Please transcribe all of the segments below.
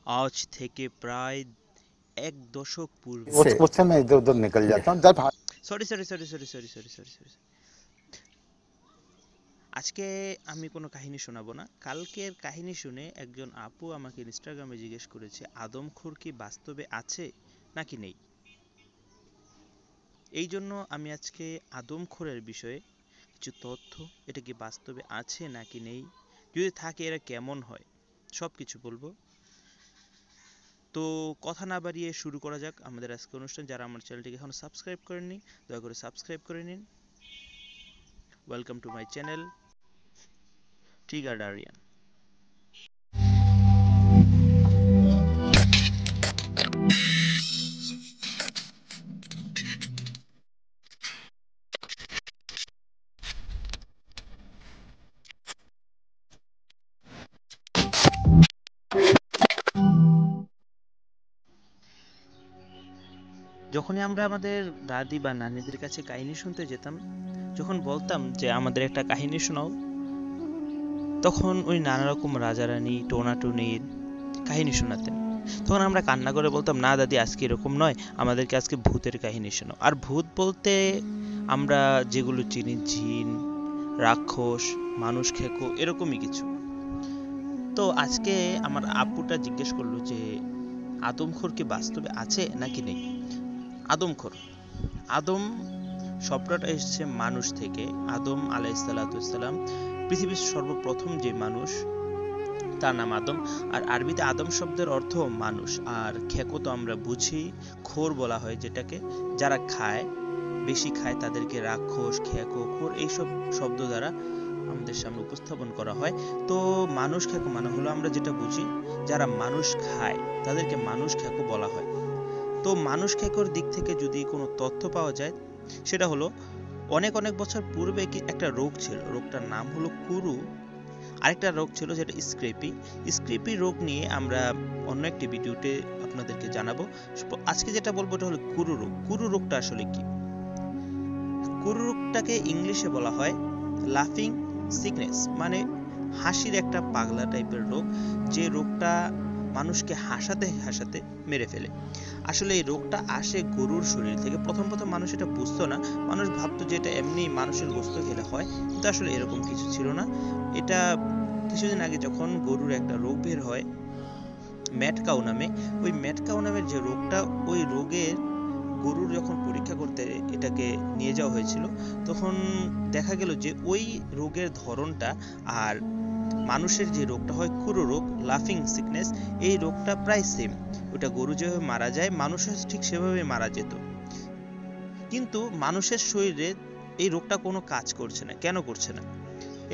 আজ থেকে প্রায় এক দশক পূর্বে। उससे मैं इधर उधर निकल जाता हूँ जब sorry sorry sorry sorry sorry sorry sorry sorry আজকে আমি কোনো কাহিনী শোনাবো না। কালকের কাহিনী শুনে একজন আপু আমাকে ইনস্টাগ্রামে জিজ্ঞেস করেছে, আদমখোর কি বাস্তবে আছে নাকি নেই। এই জন্য আমি আজকে আদমখোরের বিষয়ে কিছু তথ্য, এটা কি বাস্তবে আছে নাকি নেই, যদি থাকে এরা কেমন হয়, সব কিছু বলবো। তো কথা না বাড়িয়ে শুরু করা যাক আমাদের আজকের অনুষ্ঠান। যারা আমার চ্যানেলটিকে এখনো সাবস্ক্রাইব করেননি, দয়া করে সাবস্ক্রাইব করে নিন। ওয়েলকাম টু মাই চ্যানেল ট্রিগারডারিয়ান। যখনই আমরা আমাদের দাদি বা নানিদের কাছে কাহিনী শুনতে যেতাম, যখন বলতাম যে আমাদের একটা কাহিনী শোনাও, তখন ওই নানা রকম রাজা রানী টোনাটুনির কাহিনী শোনাতেন। তখন আমরা কান্না করে বলতাম, না দাদি আজকে এরকম নয়, আমাদেরকে আজকে ভূতের কাহিনী শোনাও। আর ভূত বলতে আমরা যেগুলো চিনি, জিন, রাক্ষস, মানুষ খেকো, এরকমই কিছু। তো আজকে আমার আপুটা জিজ্ঞেস করলো যে আদমখোর কি বাস্তবে আছে নাকি নেই। আদমখোর, আদম শব্দটা এসেছে মানুষ থেকে। আদম আলাইহিসসালাম পৃথিবীর সর্বপ্রথম যে মানুষ, তার নাম আদম। আর আরবিতে আদম শব্দের অর্থ মানুষ। আর খেকো তো আমরা বুঝি, খোর বলা হয় যেটাকে, যারা খায়, বেশি খায় তাদেরকে রাক্ষস, খেকো, খোর এইসব শব্দ দ্বারা আমাদের সামনে উপস্থাপন করা হয়। তো মানুষ খেকো মানে হলো আমরা যেটা বুঝি যারা মানুষ খায় তাদেরকে মানুষ খেকো বলা হয়। তো মানুষ খেকোর দিক থেকে যদি কোনো তথ্য পাওয়া যায়, সেটা হলো অনেক অনেক বছর পূর্বে একটা রোগ ছিল, রোগটার নাম হলো কুরু। আরেকটা রোগ ছিল যেটা স্ক্রেপি রোগ নিয়ে আমরা অন্য একটি ভিডিওতে আপনাদেরকে জানাবো। আজকে যেটা বলবো এটা হলো কুরু রোগ। কুরু রোগটা আসলে কি? কুরু রোগটাকে ইংলিশে বলা হয় লাফিং সিকনেস, মানে হাসির একটা পাগলা টাইপের রোগ, যে রোগটা মানুষকে হাসাতে হাসাতে মেরে ফেলে। আসলে এই রোগটা আসে গরুর শরীর থেকে। প্রথম প্রথম মানুষ এটা বুঝতো না, মানুষ ভাবতো যে এটা এমনি মানুষের গোশত খেলে হয়, কিন্তু আসলে এরকম কিছু ছিল না। এটা কিছুদিন আগে যখন গরুর একটা রোগ বের হয় ম্যাড কাউ নামে, ওই ম্যাড কাউ নামের যে রোগটা, ওই রোগের গরুর যখন পরীক্ষা করতে এটাকে নিয়ে যাওয়া হয়েছিল, তখন দেখা গেল যে ওই রোগের ধরনটা আর মানুষের যে রোগটা হয় কুরু রোগ, লাফিং সিকনেস, এই রোগটা প্রায় সেম। ওটা গরু যেভাবে মারা যায় মানুষের ঠিক সেভাবে মারা যেত, কিন্তু মানুষের শরীরে এই রোগটা কোনো কাজ করছে না। কেন করছে না?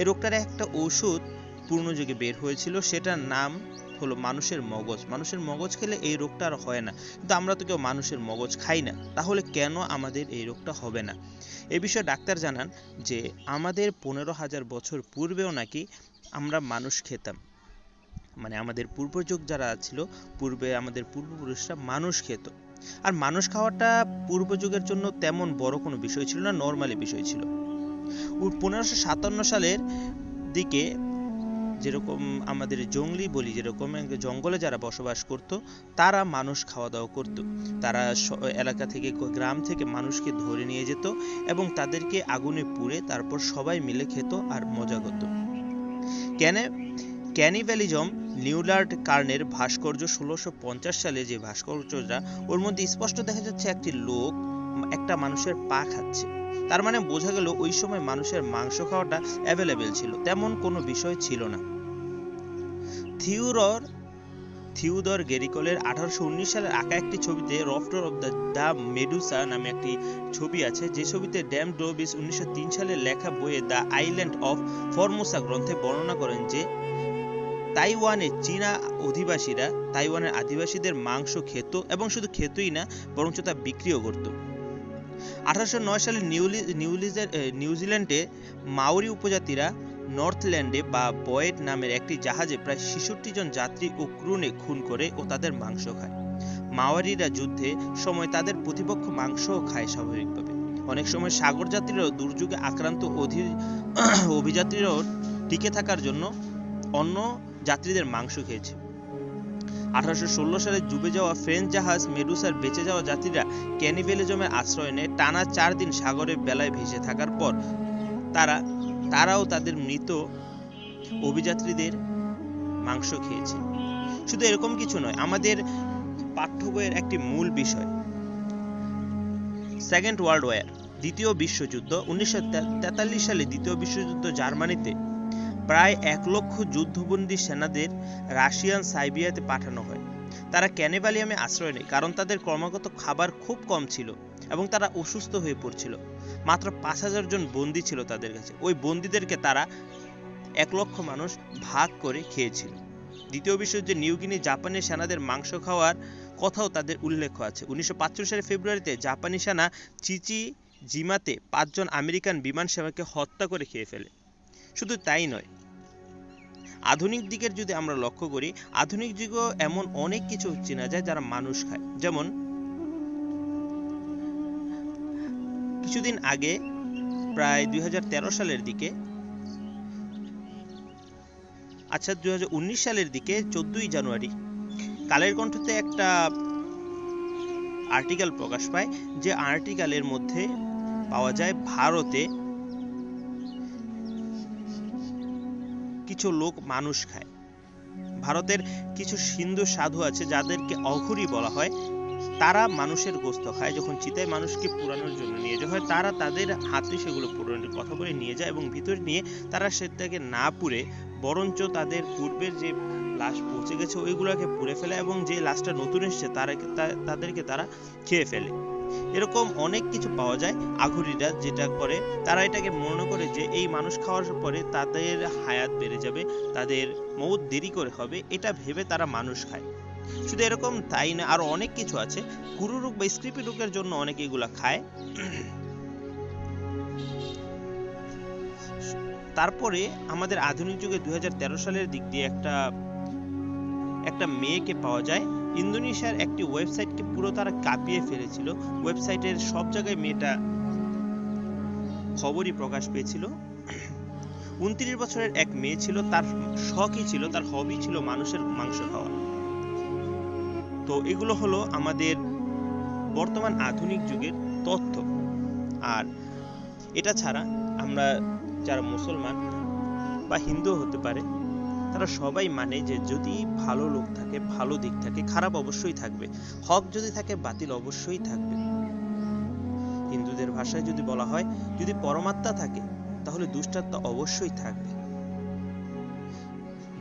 এই রোগটার একটা ওষুধ পূর্ণযুগে বের হয়েছিল, সেটার নাম হলো মানুষের মগজ। মানুষের মগজ খেলে এই রোগটা আর হয় না, কিন্তু আমরা তো কেউ মানুষের মগজ খাই না, তাহলে কেন আমাদের এই রোগটা হবে না? এ বিষয়ে ডাক্তার জানান যে আমাদের 15,000 বছর পূর্বেও নাকি আমরা মানুষ খেতাম, মানে আমাদের পূর্বযুগ যারা ছিল, পূর্বে আমাদের পূর্বপুরুষরা মানুষ খেত। আর মানুষ খাওয়াটা পূর্বযুগের জন্য তেমন বড় কোনো বিষয় ছিল না, নর্মালি বিষয় ছিল। 1557 সালের দিকে যেরকম আমাদের জঙ্গলি বলি, যেরকম জঙ্গলে যারা বসবাস করত, তারা মানুষ খাওয়া দাওয়া করত। তারা এলাকা থেকে, গ্রাম থেকে মানুষকে ধরে নিয়ে যেত এবং তাদেরকে আগুনে পুড়ে তারপর সবাই মিলে খেত আর মজা করত। ক্যানিভ্যালিজম নিউলার্ড কার্নের ভাস্কর্য 1650 সালে যে ভাস্কর্যটা, ওর মধ্যে স্পষ্ট দেখা যাচ্ছে একটি লোক একটা মানুষের পা খাচ্ছে। তার মানে বোঝা গেল ওই সময় মানুষের মাংস খাওয়াটা অ্যাভেলেবেল ছিল, তেমন কোনো বিষয় ছিল না। থিওদর গেরিকলের 1819 সালের আঁকা একটি ছবিতে রফটার অফ দ্য মেডুসা নামে একটি ছবি আছে, যে ছবিতে ড্যাম ডোবিস 1903 সালে লেখা বইয়ে দ্য আইল্যান্ড অফ ফরমোসা গ্রন্থে বর্ণনা করেন যে তাইওয়ানের চীনা অধিবাসীরা তাইওয়ানের আদিবাসীদের মাংস খেত, এবং শুধু খেতই না, বরঞ্চ তা বিক্রিও করত। 1809 সালে নিউজিল্যান্ডে মাওরি উপজাতিরা নর্থল্যান্ডে বা বয়েড নামের একটি জাহাজে প্রায় 66 জন যাত্রী ও ক্রুনে খুন করে ও তাদের মাংস খায়। মাওয়ারিরা যুদ্ধে সময় তাদের প্রতিপক্ষ মাংসও খায় স্বাভাবিকভাবে। অনেক সময় সাগর যাত্রীরাও দুর্যোগে আক্রান্ত অভিযাত্রীরাও টিকে থাকার জন্য অন্য যাত্রীদের মাংস খেয়েছে। 1816 সালে ডুবে যাওয়া ফ্রেঞ্চ জাহাজ মেডুসার বেঁচে যাওয়া যাত্রীরা ক্যানিভেলিজমে আশ্রয় নেয়। টানা 4 দিন সাগরের বেলায় ভেসে থাকার পর তারাও তাদের মৃত অভিযাত্রীদের মাংস খেয়েছে। শুধু এরকম কিছু নয়, আমাদের পাঠ্য বইয়ের একটি মূল বিষয় সেকেন্ড ওয়ার্ল্ড ওয়ার, দ্বিতীয় বিশ্বযুদ্ধ। 1943 সালে দ্বিতীয় বিশ্বযুদ্ধ জার্মানিতে প্রায় 1 লক্ষ যুদ্ধবন্দী সেনাদের রাশিয়ান সাইবেরিয়াতে পাঠানো হয়। তারা ক্যানিভালিয়ামে আশ্রয় নেয় কারণ তাদের ক্রমাগত খাবার খুব কম ছিল এবং তারা অসুস্থ হয়ে পড়ছিল। মাত্র 5000 জন বন্দী ছিল তাদের কাছে। ওই বন্দীদেরকে তারা 1 লক্ষ মানুষ ভাগ করে খেয়েছিল। দ্বিতীয় বিশ্বযুদ্ধে নিউগিনি জাপানি সেনাদের মাংস খাওয়ার কথাও তাদের উল্লেখ আছে। 1945 সালের ফেব্রুয়ারিতে জাপানি সেনা চিচিজিমাতে 5 জন আমেরিকান বিমান সেবাকে হত্যা করে খেয়ে ফেলে। শুধু তাই নয়, আধুনিক দিকের যদি আমরা লক্ষ্য করি, আধুনিক যুগেও এমন অনেক কিছু চেনা যায় যারা মানুষ খায়। যেমন কিছুদিন আগে প্রায় 2013 সালের দিকে 2019 সালের দিকে 14ই জানুয়ারি কালের কণ্ঠতে একটা আর্টিকেল প্রকাশ পায়, যে আর্টিকেলের মধ্যে পাওয়া যায় ভারতে কিছু লোক মানুষ খায়। ভারতের কিছু হিন্দু সাধু আছে যাদেরকে অঘুরি বলা হয়, তারা মানুষের গোস্ত খায়। যখন চিতায় মানুষকে পোড়ানোর জন্য নিয়ে যাওয়া হয়, তারা তাদের হাতে সেগুলো পোড়ানোর কথা বলে নিয়ে যায় এবং ভিতরে নিয়ে তারা সেটাকে না পুড়ে বরঞ্চ তাদের পূর্বের যে লাশ পচে গেছে ওইগুলোকে পুড়ে ফেলে এবং যে লাশটা নতুন এসেছে তাদেরকে তারা খেয়ে ফেলে। এরকম অনেক কিছু পাওয়া যায়। আঘুরিরা যেটা করে, তারা এটাকে মনে করে যে এই মানুষ খাওয়ার পরে তাদের হায়াত বেড়ে যাবে, তাদের মৌত দেরি করে হবে, এটা ভেবে তারা মানুষ খায়। শুধু এরকম তাই না, আরো অনেক কিছু আছে। কুরু রোগ বা স্ক্রিপি রোগের জন্য অনেকে এগুলা খায়। তারপরে আমাদের আধুনিক যুগে 2013 সালের দিক দিয়ে একটা মেয়েকে পাওয়া যায়। ইন্দোনেশিয়ার একটি ওয়েবসাইটকে পুরো তারা কাঁপিয়ে ফেলেছিল। ওয়েবসাইটের সব জায়গায় মেয়েটা খবরই প্রকাশ পেয়েছিল। 29 বছরের এক মেয়ে ছিল, তার শখই ছিল, তার হবি ছিল মানুষের মাংস খাওয়া। তো এগুলো হলো আমাদের বর্তমান আধুনিক যুগের তথ্য। আর এটা ছাড়া আমরা যারা মুসলমান বা হিন্দু হতে পারে, তারা সবাই মানে যে যদি ভালো লোক থাকে, ভালো দিক থাকে, খারাপ অবশ্যই থাকবে। হক যদি থাকে, বাতিল অবশ্যই থাকবে। হিন্দুদের ভাষায় যদি বলা হয়, যদি পরমাত্মা থাকে তাহলে দুষ্টাত্মা অবশ্যই থাকবে।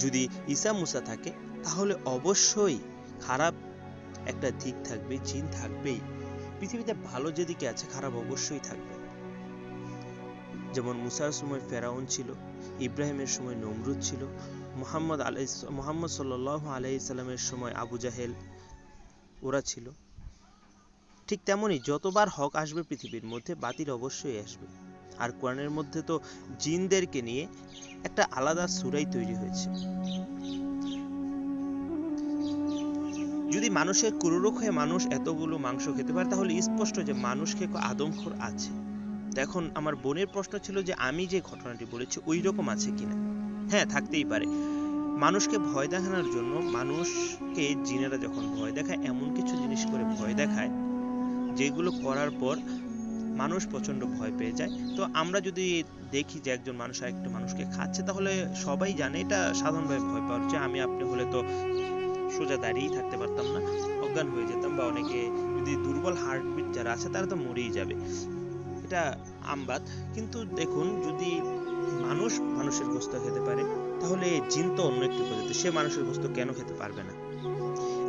যদি ঈসা মুসা থাকে তাহলে অবশ্যই খারাপ একটা দিক থাকবে, জিন থাকবেই। পৃথিবীতে ভালো যেদিকে আছে, খারাপ অবশ্যই থাকবে। যেমন মুসার সময় ফেরাউন ছিল, ইব্রাহিমের সময় নমরুদ ছিল, মুহাম্মদ সাল্লাল্লাহু আলাইহি সাল্লামের সময় আবু জাহেল, ওরা ছিল। ঠিক তেমনি যতবার হক আসবে পৃথিবীর মধ্যে, বাতিল অবশ্যই আসবে। আর কোরআনের মধ্যে তো জিনদেরকে নিয়ে একটা আলাদা সূরাই তৈরি হয়েছে। যদি মানুষের কুরুরোগ হয়ে মানুষ এতগুলো মাংস খেতে পারে, তাহলে স্পষ্ট যে মানুষ খেয়ে আদমখোর আছে। এখন আমার বোনের প্রশ্ন ছিল যে আমি যে ঘটনাটি বলেছি ওই রকম আছে কিনা। হ্যাঁ, থাকতেই পারে। মানুষকে ভয় দেখানোর জন্য মানুষকে জিনেরা যখন ভয় দেখায়, এমন কিছু জিনিস করে ভয় দেখায় যেগুলো করার পর মানুষ প্রচন্ড ভয় পেয়ে যায়। তো আমরা যদি দেখি যে একজন মানুষ আরেকটা মানুষকে খাচ্ছে, তাহলে সবাই জানে এটা সাধারণভাবে ভয় পাওয়ার। যে আপনি হলে তো সোজা দাঁড়িয়েই থাকতে পারতাম না, অজ্ঞান হয়ে যেতাম, বা অনেকে যদি দুর্বল হার্টবিট যারা আছে তারা তো মরেই যাবে, এটা আমবাদ। কিন্তু দেখুন, যদি মানুষের গোশত খেতে পারে, তাহলে জিন তো অন্য একটি প্রজাতি, সে মানুষের গোশত কেন খেতে পারবে না?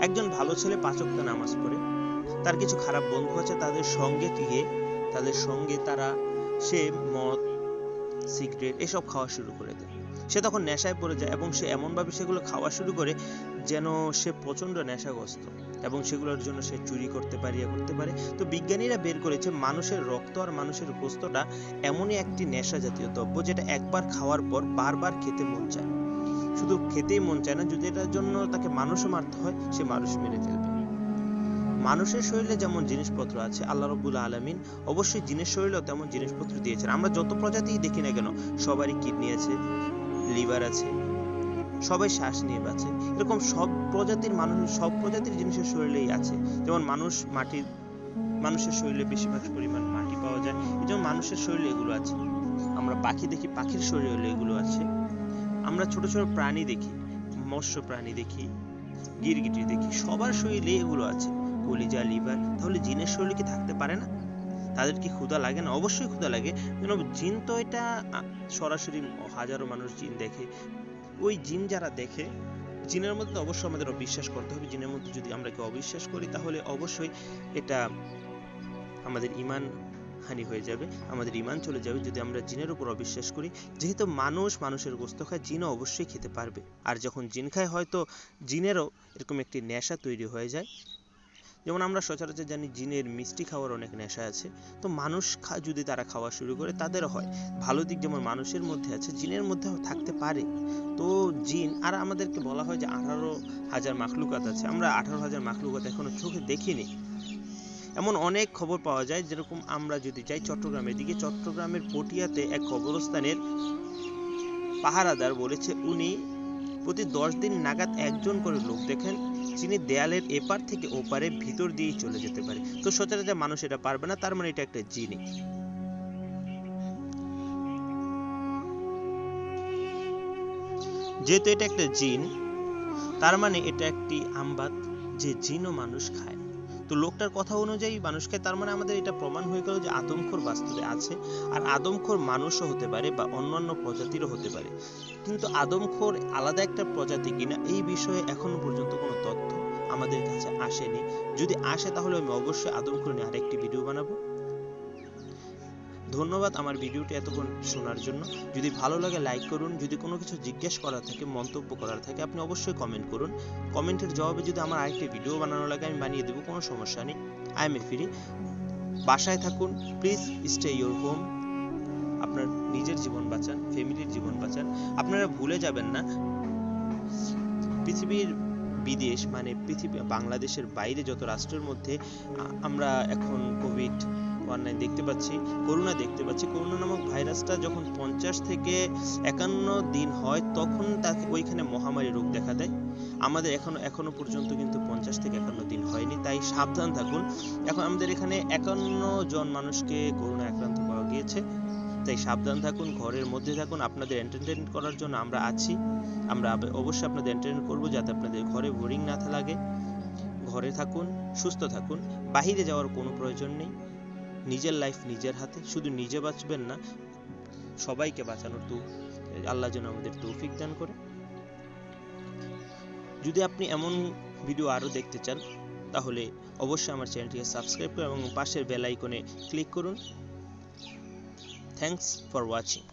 একজন ভালো ছেলে 5 ওয়াক্ত নামাজ পড়ে, তার কিছু খারাপ বন্ধু আছে, তাদের সঙ্গে সে মদ, সিগারেট এসব খাওয়া শুরু করে দেয়। সে তখন নেশায় পড়ে যায় এবং সে এমনভাবে সেগুলো খাওয়া শুরু করে যেন সে প্রচন্ড নেশাগ্রস্ত, এবং সেগুলোর জন্য সে চুরি করতে পারে। তো বিজ্ঞানীরা বের করেছে মানুষের রক্ত আর মানুষের গোশতটা এমনই একটি নেশা জাতীয় দ্রব্য, যেটা একবার খাওয়ার পর বারবার খেতে মন চায়। শুধু খেতেই মন চায় না, যদি এটার জন্য তাকে মানুষও মারতে হয়, সে মানুষ মেরে ফেলবে। মানুষের শরীরে যেমন জিনিসপত্র আছে, আল্লাহ রাব্বুল আলামিন অবশ্যই জিনের শরীরেও তেমন জিনিসপত্র দিয়েছেন। আমরা যত প্রজাতিই দেখি না কেন, সবারই কিডনি আছে, লিভার আছে, সবাই শ্বাস নিয়ে বাঁচে। এরকম সব প্রজাতির মানুষ, সব প্রজাতির জিনিসের শরীরেই আছে। যেমন মানুষের শরীরে বেশিরভাগ পরিমাণ মাটি পাওয়া যায়, এই যেমন মানুষের শরীরে এগুলো আছে। আমরা পাখি দেখি, পাখির শরীরে এগুলো আছে। আমরা ছোট ছোট প্রাণী দেখি, মৎস্য প্রাণী দেখি, গিরগিটি দেখি, সবার শরীরে এগুলো আছে, কলিজা, লিভার। তাহলে জিনের শরীরে কি থাকতে পারে না? তাদের কি ক্ষুধা লাগে না? অবশ্যই ক্ষুধা লাগে। জিন তো এটা সরাসরি হাজারো মানুষ জিন দেখে। ওই জিন যারা দেখে, জিনের মধ্যে অবশ্যই আমাদের অবিশ্বাস করতে হবে। জিনের মধ্যে যদি আমরা কেউ অবিশ্বাস করি তাহলে অবশ্যই এটা আমাদের ঈমান হানি হয়ে যাবে, আমাদের ঈমান চলে যাবে যদি আমরা জিনের উপর অবিশ্বাস করি। যেহেতু মানুষের গোশত খায়, জিনও অবশ্যই খেতে পারবে। আর যখন জিন খায় হয়তো জিনেরও এরকম একটি নেশা তৈরি হয়ে যায়। যেমন আমরা সচরাচর জানি জিনের মিষ্টি খাওয়ার অনেক নেশা আছে। তো মানুষ যদি তারা খাওয়া শুরু করে তাদেরও হয়। ভালো দিক যেমন মানুষের মধ্যে আছে, জিনের মধ্যেও থাকতে পারে। তো জিন, আর আমাদেরকে বলা হয় যে 18,000 মাখলুকাত আছে। আমরা 18,000 মাখলুকাত এখনো চোখে দেখিনি। এমন অনেক খবর পাওয়া যায়, যেরকম আমরা যদি যাই চট্টগ্রামের দিকে, চট্টগ্রামের পটিয়াতে এক কবরস্থানের পাহারাদার বলেছে উনি প্রতি 10 দিন নাগাদ একজন করে লোক দেখেন যিনি দেয়ালের এপার থেকে ওপারে ভিতর দিয়েই চলে যেতে পারে। তো সচরাচর মানুষ এটা পারবে না, তার মানে এটা একটা জিনি। যেহেতু এটা একটা জিন, তার মানে এটা একটি আমবাত যে জিনও মানুষ খায়। তো লোকটার কথা অনুযায়ী মানুষ খায়, তার মানে আমাদের এটা প্রমাণ হয়ে গেল যে আদমখোর বাস্তবে আছে। আর আদমখোর মানুষও হতে পারে বা অন্যান্য প্রজাতিরও হতে পারে। কিন্তু আদমখোর আলাদা একটা প্রজাতি কিনা এই বিষয়ে এখনো পর্যন্ত কোনো তথ্য আমাদের কাছে আসেনি। যদি আসে তাহলে আমি অবশ্যই আদমখোর নিয়ে আরেকটি ভিডিও বানাবো। ধন্যবাদ আমার ভিডিওটি এতক্ষণ শোনার জন্য। যদি ভালো লাগে লাইক করুন। যদি কোনো কিছু জিজ্ঞেস করার থাকে, মন্তব্য করার থাকে, আপনি অবশ্যই কমেন্ট করুন। কমেন্টের জবাবে যদি আমার আরেকটি ভিডিও বানানো লাগে আমি বানিয়ে দেবো, কোনো সমস্যা নেই। I am free. বাসায় থাকুন, প্লিজ স্টে ইউর হোম। আপনার নিজের জীবন বাঁচান, ফ্যামিলির জীবন বাঁচান। আপনারা ভুলে যাবেন না, পৃথিবীর বিদেশ মানে বাংলাদেশের বাইরে যত রাষ্ট্রের মধ্যে আমরা এখন কোভিড-19 দেখতে পাচ্ছি, করোনা দেখতে পাচ্ছি। করোনা নামক ভাইরাসটা যখন 50 থেকে 51 দিন হয় তখন তাকে ওইখানে মহামারী রোগ দেখা দেয়। আমাদের এখনো পর্যন্ত কিন্তু 50 থেকে 51 দিন হয়নি, তাই সাবধান থাকুন। এখন আমাদের এখানে 51 জন মানুষকে করোনা আক্রান্ত পাওয়া গিয়েছে, তাই সাবধান থাকুন, ঘরের মধ্যে থাকুন। আপনাদের এন্টারটেইন করার জন্য আমরা আছি। আমরা অবশ্যই আপনাদের এন্টারটেইন করব যাতে আপনাদের ঘরে বোরিং না লাগে। ঘরে থাকুন, সুস্থ থাকুন, বাইরে যাওয়ার কোনো প্রয়োজন নেই। নিজের লাইফ নিজের হাতে। শুধু নিজে বাঁচবেন না, সবাইকে বাঁচানোর আল্লাহ যেন আমাদের তৌফিক দান করে। যদি আপনি এমন ভিডিও আরো দেখতে চান তাহলে অবশ্যই আমার চ্যানেলটিকে সাবস্ক্রাইব করুন এবং পাশের বেল আইকনে ক্লিক করুন। Thanks for watching.